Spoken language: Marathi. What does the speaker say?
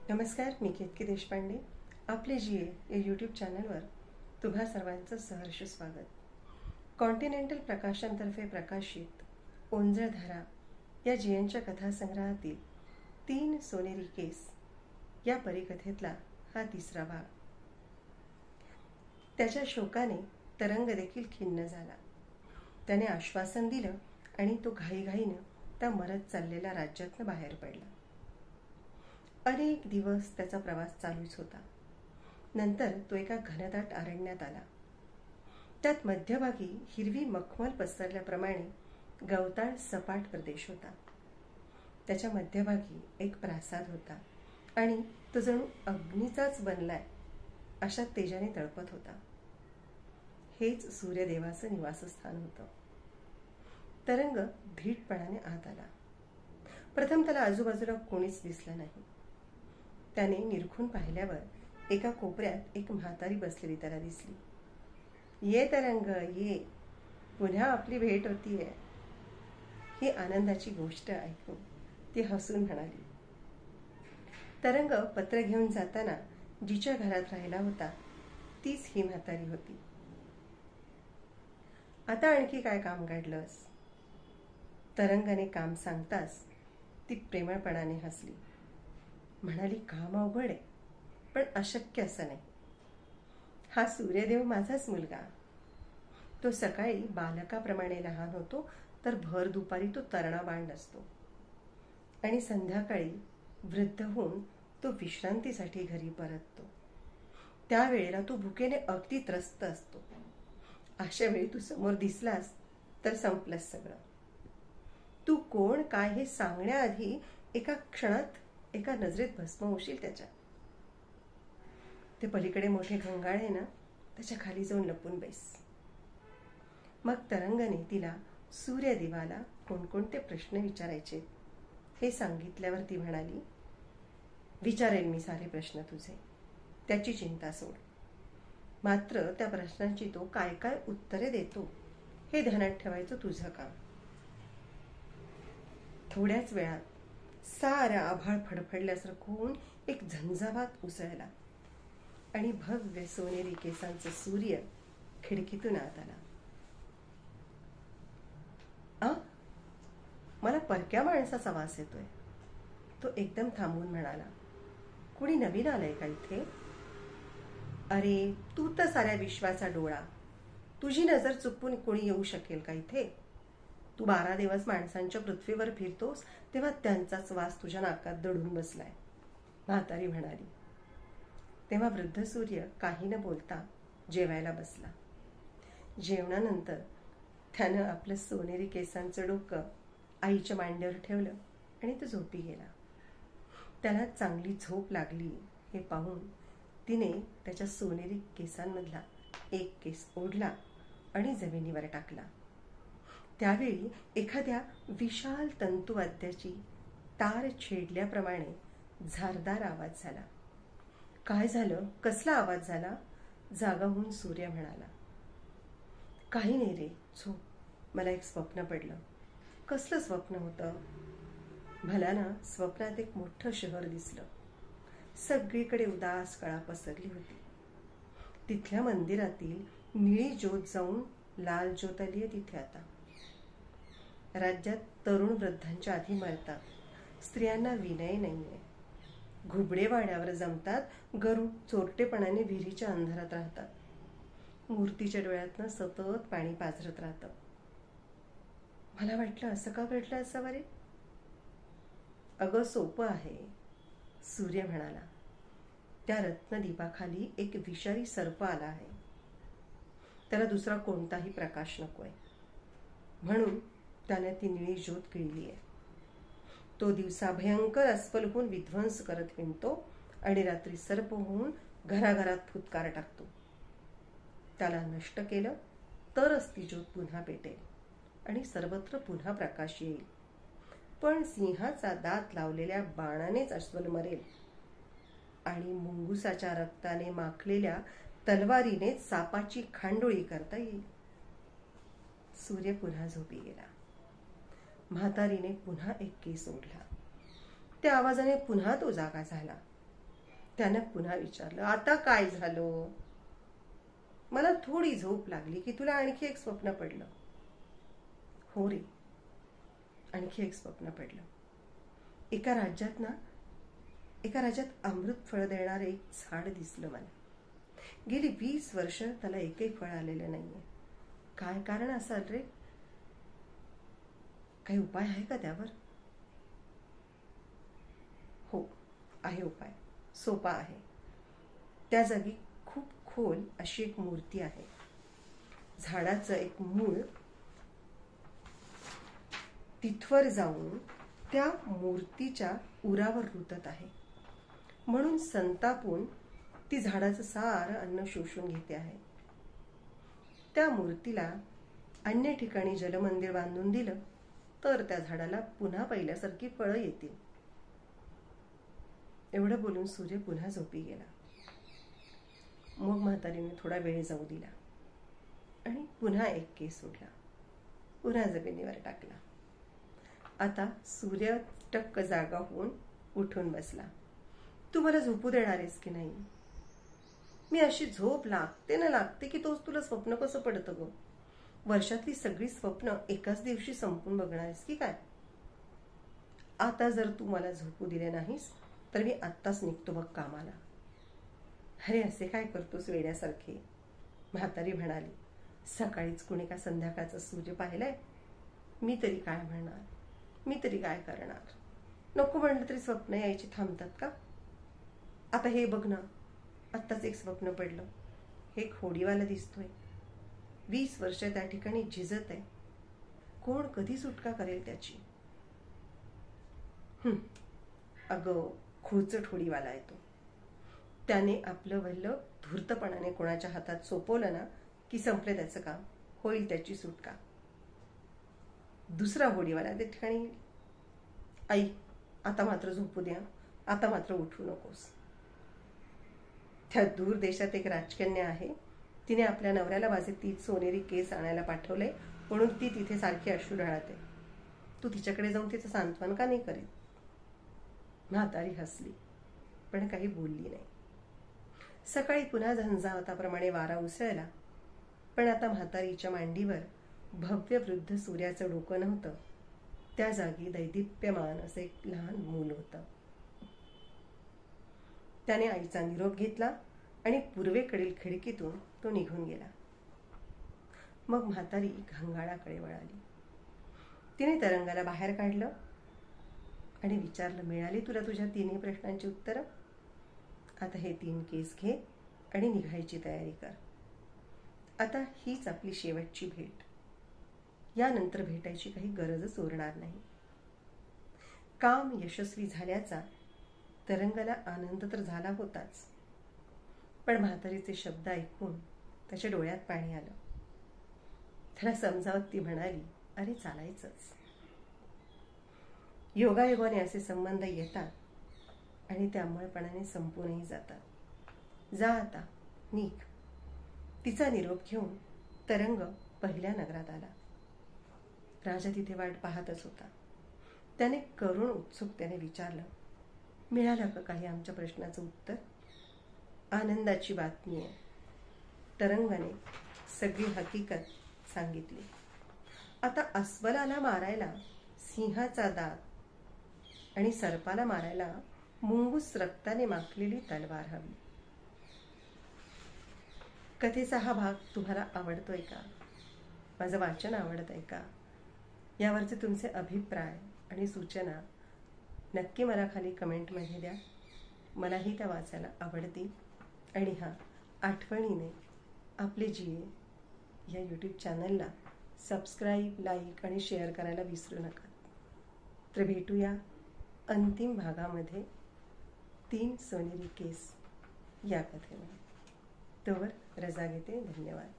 नमस्कार, मी केतकी देशपांडे. आपले जीए या यूट्यूब चॅनलवर तुम्हा सर्वांचं सहर्ष स्वागत. कॉन्टिनेंटल प्रकाशनतर्फे प्रकाशित ओंजळधारा या जीएनच्या कथासंग्रहातील 3 सोनेरी केस या परिकथेतला हा तिसरा भाग. त्याच्या शोकाने तरंग देखील खिन्न झाला. त्याने आश्वासन दिलं आणि तो घाईघाईनं त्या मरत चाललेल्या राज्यातनं बाहेर पडला. अनेक दिवस त्याचा प्रवास चालूच होता. नंतर तो एका घनदाट अरण्यात आला. त्यात मध्यभागी हिरवी मखमल पसरल्याप्रमाणे गवताळ सपाट प्रदेश होता. त्याच्या मध्यभागी एक प्रासाद होता आणि तो जणू अग्नीचाच बनलाय अशा तेजाने तळपत होता. हेच सूर्यदेवाचं निवासस्थान होतं. तरंग धीटपणाने आत आला. प्रथम त्याला आजूबाजूला कोणीच दिसलं नाही. त्याने निरखून पाहिल्यावर एका कोपऱ्यात एक म्हातारी बसलेली त्याला दिसली. "ये तरंग, ये, पुन्हा आपली भेट होतीये." ही आनंदाची गोष्ट ऐकून ती हसून म्हणाली. तरंग पत्र घेऊन जाताना जिच्या घरात राहिला होता तीच ही म्हातारी होती. "आता आणखी काय काम काढलंस?" तरंगाने काम सांगताच ती प्रेमळपणाने हसली. म्हणाली, "काम अवघड आहे, पण अशक्य असं नाही. हा सूर्यदेव माझाच मुलगा. तो सकाळी बालकाप्रमाणे लहान होतो, तर भर दुपारी तो तरणा बाळ असतो आणि संध्याकाळी वृद्ध होऊन तो विश्रांतीसाठी घरी परततो. त्यावेळेला तो भुकेने अगदी त्रस्त असतो. अशा वेळी तू समोर दिसलास तर संपलंच सगळं. तू कोण काय हे सांगण्याआधी एका क्षणात एका नजरेत भस्म होशील त्याच्या. ते पलीकडे मोठे घंगाळ आहे ना, त्याच्या खाली जाऊन लपून बैस." मग तरंगने तिला सूर्यदेवाला कोणकोणते प्रश्न विचारायचे हे सांगितल्यावर ती म्हणाली, "विचारेल मी सारे प्रश्न तुझे, त्याची चिंता सोड. मात्र त्या प्रश्नांची तो काय काय उत्तरे देतो हे ध्यानात ठेवायचं तुझं काम." थोड्याच वेळात सारा आभाळ फडफडल्यासारखं होऊन एक झंझावात उसळला आणि भव्य सोनेरी केसांचं सूर्य खिडकीतून आत आला. मला परक्या माणसाचा वास येतोय." तो एकदम थांबून म्हणाला. "कुणी नवीन आलंय का इथे?" "अरे, तू तर साऱ्या विश्वाचा डोळा. तुझी नजर चुकवून कोणी येऊ शकेल का इथे? तू 12 दिवस माणसांच्या पृथ्वीवर फिरतोस तेव्हा त्यांचाच वास तुझ्या नाकात दडून बसलाय," म्हातारी म्हणाली. तेव्हा वृद्ध सूर्य काही न बोलता जेवायला बसला. जेवणानंतर त्यानं आपलं सोनेरी केसांचं डोकं आईच्या मांडीवर ठेवलं आणि तो झोपी गेला. त्याला चांगली झोप लागली हे पाहून तिने त्याच्या सोनेरी केसांमधला एक केस ओढला आणि जमिनीवर टाकला. त्यावेळी एखाद्या विशाल तंतुवाद्याची तार छेडल्याप्रमाणे झारदार आवाज झाला. "काय झालं? कसला आवाज झाला?" जागा होऊन सूर्य म्हणाला. "काही नाही रे, झोप. मला एक स्वप्न पडलं." "कसलं स्वप्न होतं?" "मला ना स्वप्नात एक मोठं शहर दिसलं. सगळीकडे उदास कळा पसरली होती. तिथल्या मंदिरातील निळी ज्योत जाऊन लाल ज्योत आली आहे तिथे. आता राज्यात तरुण वृद्धांच्या आधी मरतात. स्त्रियांना विनय नाहीये. घुबडे वाड्यावर जमतात. गरुड चोरटेपणाने विहिरीच्या अंधारात राहतात. मूर्तीच्या डोळ्यातनं सतत पाणी पाझरत राहतं." मला वाटलं, असं का घडलं असावं रे? "अगं, सोपं आहे," सूर्य म्हणाला. "त्या रत्नदीपाखाली एक विषारी सर्प आला आहे. त्याला दुसरा कोणताही प्रकाश नकोय, म्हणून त्याने ती निळी ज्योत गिळली आहे. तो दिवसा भयंकर अस्वल होऊन विध्वंस करत हिंडतो आणि रात्री सर्प होऊन घराघरात फुतकार टाकतो. त्याला नष्ट केलं तरच ती ज्योत पुन्हा पेटेल आणि सर्वत्र पुन्हा प्रकाश येईल. पण सिंहाचा दात लावलेल्या बाणानेच अस्वल मरेल आणि मुंगुसाच्या रक्ताने माखलेल्या तलवारीने सापाची खांडोळी करता येईल." सूर्य पुन्हा झोपी गेला. म्हातारीने पुन्हा एक केस ओढला. त्या आवाजाने पुन्हा तो जागा झाला त्यानं पुन्हा विचारलं, आता काय झालं? मला थोडी झोप लागली की तुला आणखी एक स्वप्न पडलं. हो रे, आणखी एक स्वप्न पडलं. एका राज्यात अमृत फळ देणारं एक झाड दिसलं मला. गेली 20 वर्ष त्याला एकही फळ आलेलं नाहीये. काय कारण असेल रे? काही उपाय आहे का त्यावर? हो, आहे उपाय. सोपा आहे. त्या जागी खूप खोल अशी एक मूर्ती आहे. झाडाचं एक मूळ तिथवर जाऊन त्या मूर्तीच्या उरावर रुतत आहे. म्हणून संतापून ती झाडाचं सारं अन्न शोषून घेते आहे. त्या मूर्तीला अन्य ठिकाणी जलमंदिर बांधून दिलं तर त्या झाडाला पुन्हा पहिल्यासारखी फळं येतील. एवढं बोलून सूर्य पुन्हा झोपी गेला. मग म्हातारीने थोडा वेळ जाऊ दिला आणि पुन्हा एक केस सोडला. पुन्हा जमिनीवर टाकला. आता सूर्य टक्क जागा होऊन उठून बसला. तू मला झोपू देणार आहेस की नाही? मी अशी झोप लागते की तोच तुला स्वप्न कसं पडतं ग? वर्षातली सगळी स्वप्न एकाच दिवशी संपून बघणार आहेस की काय? आता जर तू मला झोपू दिले नाहीस तर मी आत्ताच निघतो बघ कामाला. अरे असे काय करतोस वेड्यासारखे? म्हातारी म्हणाली. सकाळीच कुणी का संध्याकाळचा सूर्य पाहिलाय? मी तरी काय म्हणणार? मी तरी काय करणार? नको म्हणलं तरी स्वप्न यायची थांबतात का? आता हे बघ ना, आत्ताच एक स्वप्न पडलं. हे खोडीवाला दिसतोय. 20 वर्ष त्या ठिकाणी झिजत आहे. कोण कधी सुटका करेल त्याची? अगं, खोचट होडीवाला आहे तो. त्याने आपलं वल्ल धूर्तपणाने कोणाच्या हातात सोपवलं ना की संपलं त्याचं काम. होईल त्याची सुटका. दुसरा होडीवाला त्या ठिकाणी, आई आता मात्र झोपू द्या, आता मात्र उठू नकोस. त्या दूर देशात एक राजकन्या आहे. तिने आपल्या नवऱ्याला माझे 30 सोनेरी केस आणायला पाठवले म्हणून ती तिथे सारखी अश्रू ढाळते. तू तिच्याकडे जाऊन तिचं सांत्वन का नाही करीत? म्हातारी हसली पण काही बोलली नाही. सकाळी पुन्हा झंझावाताप्रमाणे वारा उसळला. पण आता म्हातारीच्या मांडीवर भव्य वृद्ध सूर्याचं डोकं नव्हतं. त्या जागी दैदिप्यमान असं एक लहान मूल होतं. त्याने आईचा निरोप घेतला आणि पूर्वेकडील खिडकीतून तो निघून गेला. मग म्हातारी घंगाळाकडे वळाली. तिने तरंगाला बाहेर काढलं आणि विचारलं, मिळाली तुला तुझ्या 3 प्रश्नांची उत्तरं? आता हे 3 केस घे आणि निघायची तयारी कर. आता हीच आपली शेवटची भेट. यानंतर भेटायची काही गरजच उरणार नाही. काम यशस्वी झाल्याचा तरंगाला आनंद तर झाला होताच, पण म्हातारीचे शब्द ऐकून त्याच्या डोळ्यात पाणी आलं. त्याला समजावत ती म्हणाली, अरे चालायचंच. योगायोगाने असे संबंध येतात आणि त्यामुळेपणाने संपूनही जातात. जा आता, निघ. तिचा निरोप घेऊन तरंग पहिल्या नगरात आला. राजा तिथे वाट पाहतच होता. त्याने करुण उत्सुकतेने विचारलं, मिळालं का काही आमच्या प्रश्नाचं उत्तर? आनंदाची बातमी आहे. तरंगाने सगळी हकीकत सांगितली. आता अस्वलाला मारायला सिंहाचा दात आणि सर्पाला मारायला मुंगूस रक्ताने माखलेली तलवार हवी. कथेचा हा भाग तुम्हाला आवडतोय का? माझं वाचन आवडतंय का? यावरचे तुमचे अभिप्राय आणि सूचना नक्की मला खाली कमेंटमध्ये द्या. मलाही त्या वाचायला आवडतील. आणि आठवणीने आपले जीए या यूट्यूब चॅनलला सबस्क्राईब, लाईक आणि शेअर करायला विसरू नका. तर भेटूया अंतिम भागामध्ये 3 सोनेरी केस या कथेमध्ये. तोवर रजा घेते. धन्यवाद.